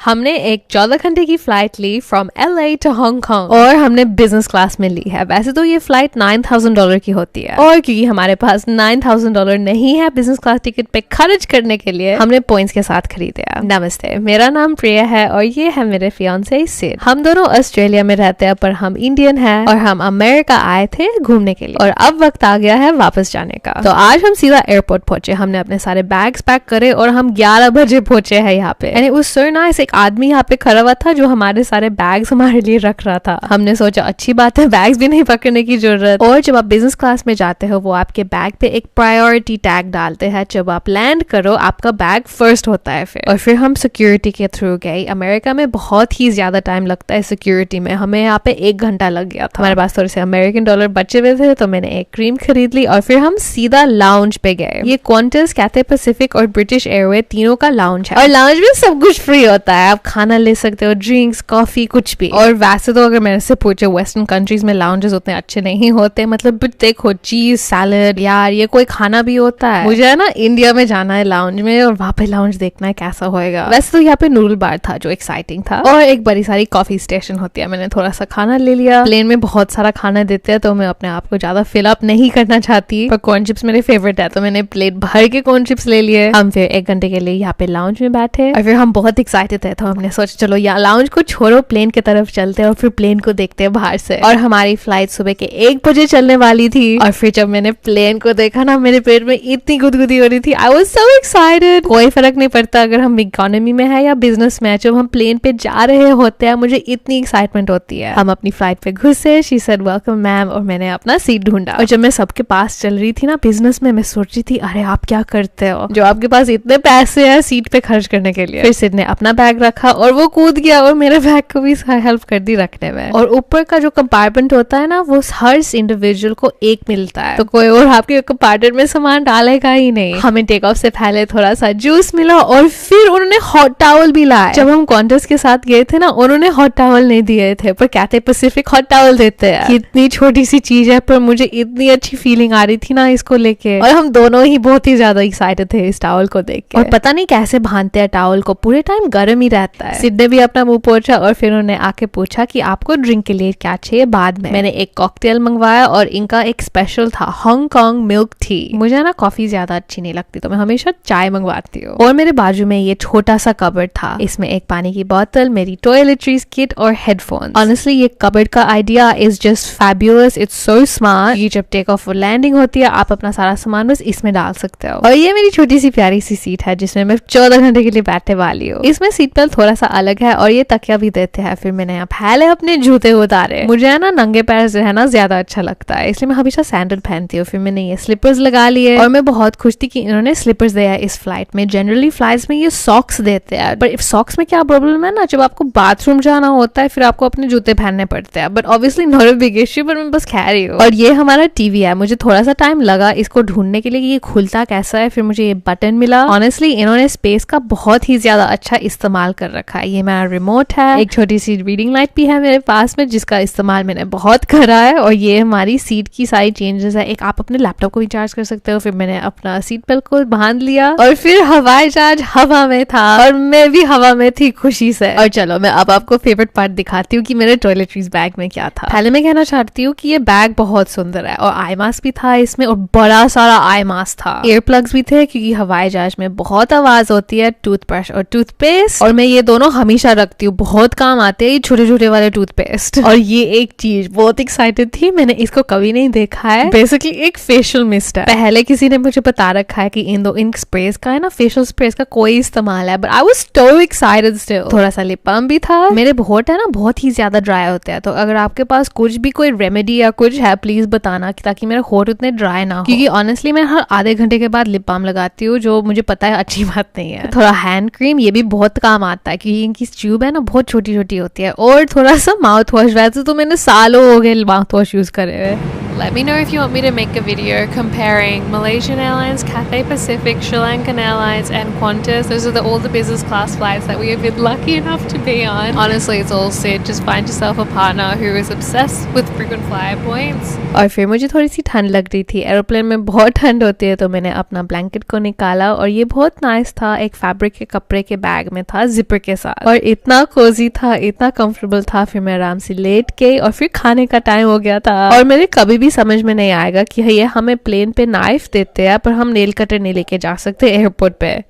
हमने एक 14 घंटे की फ्लाइट ली फ्रॉम LA टू हांगकांग और हमने बिजनेस क्लास में ली है। वैसे तो ये फ्लाइट $9,000 की होती है और क्योंकि हमारे पास $9,000 नहीं है बिजनेस क्लास टिकट पे खर्च करने के लिए, हमने पॉइंट्स के साथ खरीदा। नमस्ते, मेरा नाम प्रिया है और ये है मेरे फियांसे सिड। हम दोनों ऑस्ट्रेलिया में रहते हैं पर हम इंडियन हैं और हम अमेरिका आए थे घूमने के लिए और अब वक्त आ गया है वापस जाने का। तो आज हम सीधा एयरपोर्ट पहुंचे। हमने अपने सारे बैग्स पैक करे और हम 11 बजे पहुंचे हैं यहाँ पे। एंड उस सो नाइस, एक आदमी यहाँ पे खड़ा हुआ था जो हमारे सारे बैग्स हमारे लिए रख रहा था। हमने सोचा अच्छी बात है, बैग्स भी नहीं पकड़ने की जरूरत। और जब आप बिजनेस क्लास में जाते हो वो आपके बैग पे एक प्रायोरिटी टैग डालते हैं। जब आप लैंड करो आपका बैग फर्स्ट होता है फिर हम सिक्योरिटी के थ्रू गए। अमेरिका में बहुत ही ज्यादा टाइम लगता है सिक्योरिटी में। हमें यहाँ पे 1 घंटा लग गया था। हमारे पास थोड़े से अमेरिकन डॉलर बचे हुए थे तो मैंने एक क्रीम खरीद ली और फिर हम सीधा लाउंज पे गए। ये क्वांटस, कैथे पैसिफिक और ब्रिटिश एयरवे तीनों का लाउंज है और लाउंज में सब कुछ फ्री होता है। आप खाना ले सकते हो, ड्रिंक्स, कॉफी, कुछ भी। और वैसे तो अगर मेरे से पूछे वेस्टर्न कंट्रीज में लाउंजेस उतने अच्छे नहीं होते। मतलब देखो, चीज सैलड, यार ये कोई खाना भी होता है। मुझे है ना इंडिया में जाना है लाउंज में और वहां पे लाउंज देखना है कैसा होएगा। वैसे तो यहाँ पे नूडल बार था जो एक्साइटिंग था और एक बड़ी सारी कॉफी स्टेशन होती है। मैंने थोड़ा सा खाना ले लिया। प्लेन में बहुत सारा खाना देते हैं तो मैं अपने आप को ज्यादा फिल अप नहीं करना चाहती, पर कॉर्न चिप्स मेरे फेवरेट है तो मैंने प्लेट भर के कॉर्न चिप्स ले लिए। हम फिर 1 घंटे के लिए यहाँ पे लाउंज में बैठे और फिर हम बहुत एक्साइटेड थे तो हमने सोचा चलो यहाँ लाउंज को छोड़ो, प्लेन की तरफ चलते हैं और फिर प्लेन को देखते हैं बाहर से। और हमारी फ्लाइट सुबह के 1 बजे चलने वाली थी और फिर जब मैंने प्लेन को देखा ना, मेरे पेट में इतनी गुदगुदी हो रही थी। I was so excited. कोई फर्क नहीं पड़ता अगर हम इकोनॉमी में है या बिजनेस में है, जब हम प्लेन पे जा रहे होते हैं मुझे इतनी एक्साइटमेंट होती है। हम अपनी फ्लाइट पे घुसे, शी सेड वेलकम मैम, और मैंने अपना सीट ढूंढा। और जब मैं सबके पास चल रही थी ना बिजनेस में, मैं सोच रही थी अरे आप क्या करते हो जो आपके पास इतने पैसे हैं सीट पे खर्च करने के लिए। फिर सिड ने अपना बैग रखा और वो कूद गया और मेरे बैग को भी हेल्प कर दी रखने में। और ऊपर का जो कंपार्टमेंट होता है ना, वो हर इंडिविजुअल को एक मिलता है तो कोई और आपके कंपार्टमेंट में सामान डालेगा ही नहीं। हमें टेक ऑफ से पहले थोड़ा सा जूस मिला और फिर उन्होंने हॉट टॉवल भी लाया। जब हम कॉन्टेस्ट के साथ गए थे ना, उन्होंने हॉट टॉवल नहीं दिए थे पर कैथे पैसिफिक हॉट टॉवल देते हैं। कितनी छोटी सी चीज है पर मुझे इतनी अच्छी फीलिंग आ रही थी ना इसको लेके, और हम दोनों ही बहुत ही ज्यादा एक्साइटेड थे इस टॉवल को देख के। और पता नहीं कैसे बांधते हैं टॉवल को, पूरे टाइम गर्म ही रहता है। सिड ने भी अपना मुंह पोंछा और फिर उन्होंने आके पूछा कि आपको ड्रिंक के लिए क्या चाहिए। बाद में मैंने एक कॉकटेल मंगवाया और इनका एक स्पेशल था हांगकांग मिल्क टी। मुझे ना कॉफी ज्यादा अच्छी नहीं लगती तो मैं हमेशा चाय मंगवाती हूँ। और मेरे बाजू में ये छोटा सा कबर्ड था, इसमें एक पानी की बोतल, मेरी टॉयलेटरीज किट और हेडफोन। ऑनेस्टली ये कबर्ड का idea is just fabulous, it's so smart. ये जब टेक ऑफ और लैंडिंग होती है आप अपना सारा सामान बस इसमें डाल सकते हो। और ये मेरी छोटी सी प्यारी सी सीट है जिसमें मैं 14 घंटे के लिए बैठने वाली हूँ। इसमें सीट बेल्ट थोड़ा सा अलग है और ये तकिया भी देते हैं। फिर मैंने यहाँ पहले अपने जूते उतारे। मुझे है ना नंगे पैर रहना ज्यादा अच्छा लगता है, इसलिए मैं हमेशा सैंडल पहनती हूँ। फिर मैंने ये स्लीपर्स लगा लिए और मैं बहुत खुश थी कि इन्होंने स्लीपर्स दिया है इस फ्लाइट में। जनरली फ्लाइट्स में ये सॉक्स देते हैं, पर सॉक्स में क्या प्रॉब्लम है ना, जब आपको बाथरूम जाना होता है फिर आपको अपने जूते पहनने पड़ते हैं। But obviously not a big issue, पर मैं बस कह रही हूँ। और ये हमारा टीवी है। मुझे थोड़ा सा टाइम लगा इसको ढूंढने के लिए कि ये खुलता कैसा है। फिर मुझे ये बटन मिला। ऑनेस्टली इन्होंने स्पेस का बहुत ही ज्यादा अच्छा इस्तेमाल कर रखा है। ये मेरा रिमोट है। एक छोटी सी रीडिंग लाइट भी है मेरे पास में जिसका इस्तेमाल मैंने बहुत करा है। और ये हमारी सीट की सारी चेंजेस है। एक आप अपने लैपटॉप को भी चार्ज कर सकते हो। फिर मैंने अपना सीट बेल्ट को बांध लिया और फिर हवाई जहाज हवा में था और मैं भी हवा में थी खुशी से। और चलो मैं अब आपको फेवरेट पार्ट दिखाती हूँ कि मेरे टॉयलेटरीज बैग में क्या था। पहले मैं कहना चाहती हूँ कि ये बैग बहुत सुंदर है और आई मास्क भी था इसमें और बड़ा सारा आई मास्क था। ईयर प्लग्स भी थे क्योंकि हवाई जहाज में बहुत आवाज होती है। टूथब्रश और टूथपेस्ट, और मैं ये दोनों हमेशा रखती हूँ, बहुत काम आते हैं छोटे छोटे वाले टूथपेस्ट। और ये एक चीज बहुत एक्साइटेड थी, मैंने इसको कभी नहीं देखा है। बेसिकली एक फेशियल मिस्ट है। पहले किसी ने मुझे बता रखा है कि इन स्प्रेस का है ना, फेशियल स्प्रेस का कोई इस्तेमाल है, but I was so excited still. थोड़ा सा लिप बाम भी था। मेरे होंठ है ना बहुत ही ज्यादा ड्राई होते हैं, तो अगर आपके पास कुछ भी कोई रेमेडी या कुछ है प्लीज बताना ताकि मेरे होंठ उतने ड्राई ना हो। क्योंकि ऑनेस्टली मैं हर आधे घंटे के बाद लिप बाम लगाती हूँ जो मुझे पता है अच्छी बात नहीं है। थोड़ा हैंड क्रीम, ये भी बहुत काम आता है क्योंकि इनकी ट्यूब है ना बहुत छोटी छोटी होती है। और थोड़ा सा माउथ वॉश, वैसे तो मैंने सालों हो गए माउथ वॉश यूज करे हुए। Let me know if you want me to make a video comparing Malaysian Airlines, Cathay Pacific, Sri Lankan Airlines and Qantas. Those are all the business class flights that we have been lucky enough to be on. Honestly, it's all sit. Just find yourself a partner who is obsessed with frequent flyer points. और फिर मुझे थोड़ी सी ठंड लग रही थी, aeroplane में बहुत ठंड होती है, तो मैंने अपना ब्लैंकेट को निकाला और ये बहुत नाइस था, एक फैब्रिक के कपड़े के बैग में था जिपर के साथ और इतना कोजी था, इतना कंफर्टेबल था। फिर मैं आराम से लेट गई और फिर खाने का टाइम हो गया था और मेरे कभी भी समझ में नहीं आएगा कि ये हमें प्लेन पे नाइफ देते हैं पर हम नेल कटर नहीं लेके जा सकते एयरपोर्ट पे।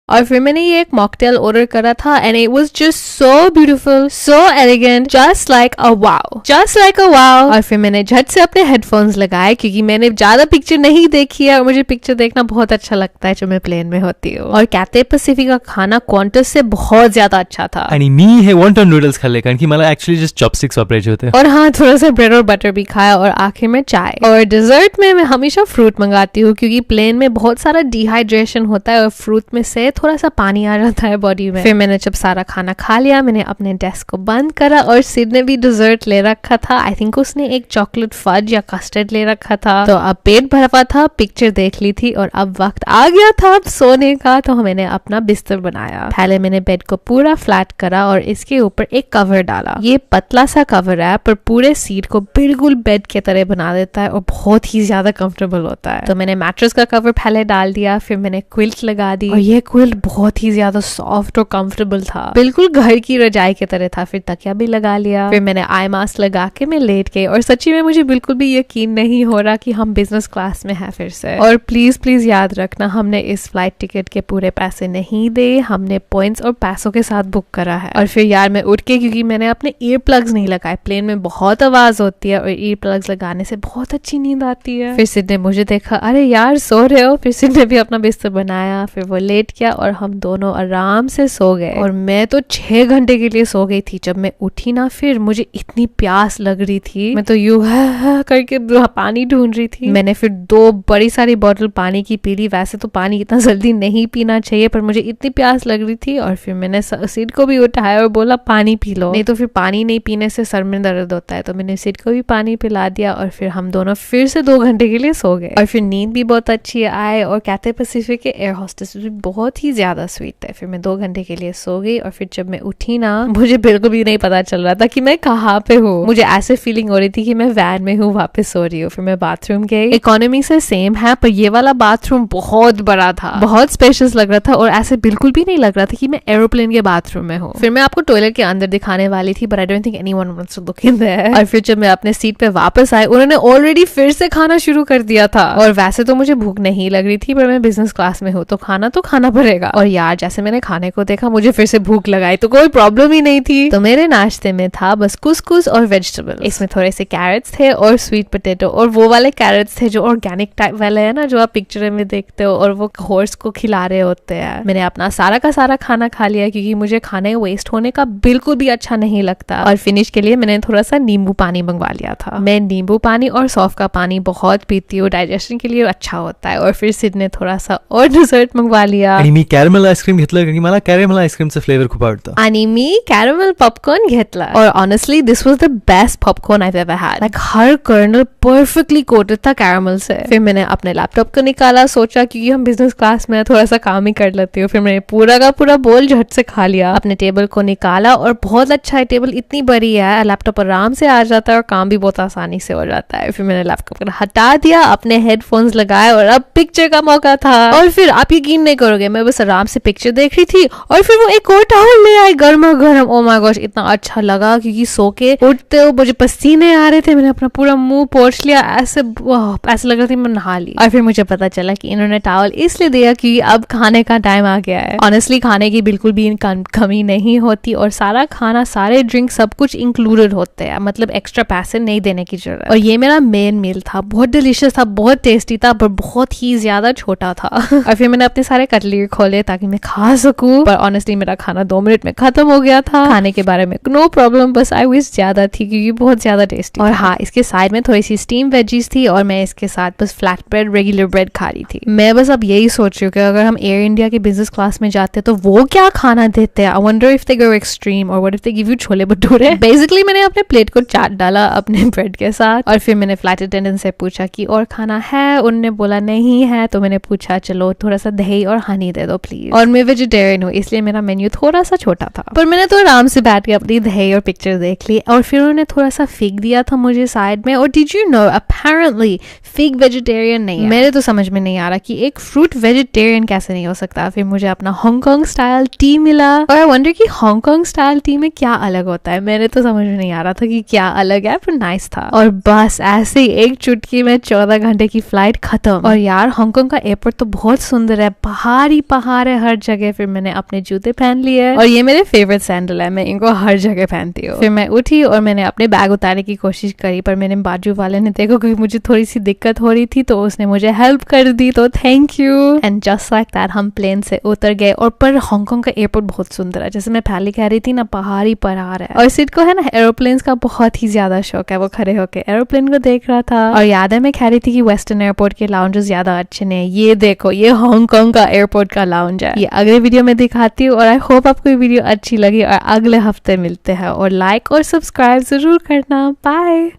और फिर मैंने ये एक मॉकटेल ऑर्डर करा था and it was just so beautiful, so elegant, just like a wow, just like a wow. और फिर मैंने झट से अपने हेडफोन्स लगाए क्योंकि मैंने ज्यादा पिक्चर नहीं देखी है और मुझे पिक्चर देखना बहुत अच्छा लगता है जब मैं प्लेन में होती हूँ। और कैथे पैसिफिक का खाना क्वांटस से बहुत ज्यादा अच्छा था। आणि मी हे वॉन्टन नूडल्स खाल्ले कारण की मला ऍक्च्युअली जस्ट चॉपस्टिक्स वापरायचे होते। और हाँ, थोड़ा सा ब्रेड और बटर भी खाया और आखिर में चाय। और डिजर्ट में मैं हमेशा फ्रूट मंगाती हूँ क्योंकि प्लेन में बहुत सारा डिहाइड्रेशन होता है और फ्रूट में से थोड़ा सा पानी आ जाता है बॉडी में। फिर मैंने जब सारा खाना खा लिया, मैंने अपने डेस्क को बंद करा और सिड ने भी डिजर्ट ले रखा था। आई थिंक उसने एक चॉकलेट फज या कस्टर्ड ले रखा था। तो अब पेट भरा हुआ था, पिक्चर देख ली थी और अब वक्त आ गया था अब सोने का। तो मैंने अपना बिस्तर बनाया। पहले मैंने बेड को पूरा फ्लैट करा और इसके ऊपर एक कवर डाला। ये पतला सा कवर है पर पूरे सीट को बिल्कुल बेड के तरह बना देता है और बहुत ही ज्यादा कंफर्टेबल होता है। तो मैंने मैट्रेस का कवर पहले डाल दिया, फिर मैंने क्विल्ट लगा दी और ये क्विल्ट बहुत ही ज्यादा सॉफ्ट और कंफर्टेबल था, बिल्कुल घर की रजाई की तरह था। फिर तकिया भी लगा लिया। फिर मैंने आई मास्क लगा के मैं लेट गई और सच्ची में मुझे बिल्कुल भी यकीन नहीं हो रहा कि हम बिजनेस क्लास में हैं फिर से। और प्लीज प्लीज याद रखना, हमने इस फ्लाइट टिकट के पूरे पैसे नहीं दे, हमने पॉइंट्स और पैसों के साथ बुक करा है। और फिर यार मैं उठ के, क्योंकि मैंने अपने ईयर प्लग्स नहीं लगाए, प्लेन में बहुत आवाज होती है और ईयर प्लग्स लगाने से बहुत अच्छी नींद आती है। फिर सिड ने मुझे देखा, अरे यार सो रहे हो। फिर सिड ने भी अपना बिस्तर बनाया, फिर वो लेट गया और हम दोनों आराम से सो गए। और मैं तो 6 घंटे के लिए सो गई थी। जब मैं उठी ना, फिर मुझे इतनी प्यास लग रही थी, मैं तो यूं करके पानी ढूंढ रही थी। मैंने फिर 2 बड़ी सारी बोतल पानी की पी ली। वैसे तो पानी इतना जल्दी नहीं पीना चाहिए पर मुझे इतनी प्यास लग रही थी। और फिर मैंने सिड को भी उठाया और बोला पानी पी लो, नहीं तो फिर पानी नहीं पीने से सर में दर्द होता है। तो मैंने सिड को भी पानी पिला दिया और फिर हम दोनों फिर से 2 घंटे के लिए सो गए। और फिर नींद भी बहुत अच्छी आए और कैथे पैसिफिक के एयर होस्टेस भी बहुत ही ज्यादा स्वीट थे। फिर मैं 2 घंटे के लिए सो गई और फिर जब मैं उठी ना, मुझे बिल्कुल भी नहीं पता चल रहा था कि मैं कहाँ पे हूँ। मुझे ऐसे फीलिंग हो रही थी कि मैं वैन में हूँ, वापस सो रही हूँ। फिर मैं बाथरूम गई। इकोनॉमी से सेम है पर ये वाला बाथरूम बहुत बड़ा था, बहुत स्पेशियस लग रहा था और ऐसे बिल्कुल भी नहीं लग रहा था कि मैं एरोप्लेन के बाथरूम में हूँ। फिर मैं आपको टॉयलेट के अंदर दिखाने वाली थी but I don't think anyone wants to look in there. और फिर जब मैं अपने सीट पे वापस आई, उन्होंने ऑलरेडी फिर से खाना शुरू कर दिया था। और वैसे तो मुझे भूख नहीं लग रही थी पर मैं बिजनेस क्लास में हूँ तो खाना पड़ेगा। और यार जैसे मैंने खाने को देखा, मुझे फिर से भूख लगाई तो कोई प्रॉब्लम ही नहीं थी। तो मेरे नाश्ते में था बस कुसकुस और वेजिटेबल। इसमें थोड़े से कैरेट्स थे और स्वीट पोटैटो, और वो वाले कैरेट्स थे जो ऑर्गेनिक टाइप वाले है ना, जो आप पिक्चर में देखते हो और वो हॉर्स को खिला रहे होते हैं। मैंने अपना सारा का सारा खाना खा लिया क्योंकि मुझे खाने वेस्ट होने का बिल्कुल भी अच्छा नहीं लगता। और फिनिश के लिए मैंने थोड़ा सा नींबू पानी मंगवा लिया था। मैं नींबू पानी और सौंफ का पानी बहुत पीती हूँ, डाइजेशन के लिए अच्छा होता है। और फिर सिड ने थोड़ा सा और डिजर्ट मंगवा लिया। आणि मी कॅरमेल आईस्क्रीम घेतलं कारण की मला कॅरमेल आईस्क्रीमचं फ्लेवर खूप आवडतं। आणि मी कॅरमेल पॉपकॉर्न घेतला और honestly this was the best popcorn I ever had. Like हर कर्नल परफेक्टली कोटेड था कैरमेल से। फिर मैंने अपने लैपटॉप को निकाला, सोचा क्योंकि हम बिजनेस क्लास में थोड़ा सा काम ही कर लेती हूँ। फिर मैंने पूरा का पूरा बोल झट से खा लिया। अपने टेबल को निकाला और बहुत अच्छा है, टेबल इतनी बड़ी है, लैपटॉप आराम से आ जाता है और काम भी बहुत आसानी से हो जाता है। फिर मैंने लैपटॉप को हटा दिया, अपने हेडफोन्स लगाए और अब पिक्चर का मौका था। और फिर आप यकीन नहीं करोगे, मैं बस आराम से पिक्चर देख रही थी और फिर वो एक और टॉवल ले आए गर्मा गर्म। ओ माय गॉश, इतना अच्छा लगा क्योंकि सो के उठते हो मुझे पसीने आ रहे थे। मैंने अपना पूरा मुंह पोंछ लिया, ऐसे लग रहा था मैं नहा ली। और फिर मुझे पता चला कि इन्होंने टॉवल इसलिए दिया कि अब खाने का टाइम आ गया है। ऑनेस्टली खाने की बिल्कुल भी कमी नहीं होती और सारा खाना, सारे ड्रिंक, सब कुछ इंक्लूडेड होते हैं, मतलब एक्स्ट्रा पैसे नहीं देने की जरूरत। और ये मेरा मेन मील था, बहुत डिलीशियस था, बहुत टेस्टी था पर बहुत ही ज्यादा छोटा था। और फिर मैंने अपने सारे कटलरी खोले ताकि मैं खा सकूं, पर ऑनेस्टली मेरा खाना 2 मिनट में खत्म हो गया था। खाने के बारे में नो प्रॉब्लम, बस आई विश ज्यादा थी क्योंकि बहुत ज्यादा टेस्टी। और हाँ, इसके साइड में थोड़ी सी स्टीम वेजीज थी और मैं इसके साथ बस फ्लैट ब्रेड, रेगुलर ब्रेड खा रही थी। मैं बस अब यही सोच रही हूँ कि अगर हम एयर इंडिया के बिजनेस क्लास में जाते तो वो क्या खाना देते हैं। I wonder if they go extreme और what if they give you chole bhature. Basically मैंने अपने प्लेट को चाट डाला अपने ब्रेड के साथ और फिर मैंने फ्लाइट अटेंडेंट से पूछा कि और खाना है। उन्होंने बोला नहीं है, तो मैंने पूछा चलो थोड़ा सा दही और हनी दे दो प्लीज। और मैं वेजिटेरियन हूँ इसलिए मेरा मेन्यू थोड़ा सा छोटा था, पर मैंने तो आराम से बैठ के अपनी दही और पिक्चर देख ली। और फिर उन्होंने थोड़ा सा फिग दिया था मुझे साइड में। और did you know apparently fig vegetarian नहीं है। मेरे तो समझ में नहीं आ रहा कि एक फ्रूट वेजिटेरियन कैसे नहीं हो सकता। फिर मुझे अपना हांगकांग स्टाइल टी मिला और आई वंडर कि हांगकांग स्टाइल टी में क्या अलग होता है। मेरे तो समझ में नहीं आ रहा था कि क्या अलग है, पर नाइस था। और बस ऐसे ही एक चुटकी में 14 घंटे की फ्लाइट खत्म। और यार हांगकांग का एयरपोर्ट तो बहुत सुंदर है, पहाड़ ही पहाड़ है हर जगह। फिर मैंने अपने जूते पहन लिए और ये मेरे फेवरेट सैंडल है, मैं इनको हर जगह पहनती हूँ। फिर मैं उठी और मैंने अपने बैग उतारने की कोशिश करी, पर मेरे बाजू वाले ने देखो क्योंकि मुझे थोड़ी सी दिक्कत हो रही थी तो उसने मुझे हेल्प कर दी, तो thank you. And just like that हम प्लेन से उतर गए। और पर हांगकांग का एयरपोर्ट बहुत सुंदर है, जैसे मैं पहले कह रही थी ना, पहाड़ी पहाड़ है। और सिड को है ना एरोप्लेन का बहुत ही ज्यादा शौक है, वो खड़े होके एरोप्लेन को देख रहा था। और याद है मैं कह रही थी कि वेस्टर्न एयरपोर्ट के लाउंजेस ज्यादा अच्छे नहीं। ये देखो, ये हांगकांग का एयरपोर्ट का लाउंज है। ये अगले वीडियो में दिखाती हूँ। और आई होप आपको ये वीडियो अच्छी लगी और अगले हफ्ते मिलते हैं। और लाइक और सब्सक्राइब जरूर करना। बाय।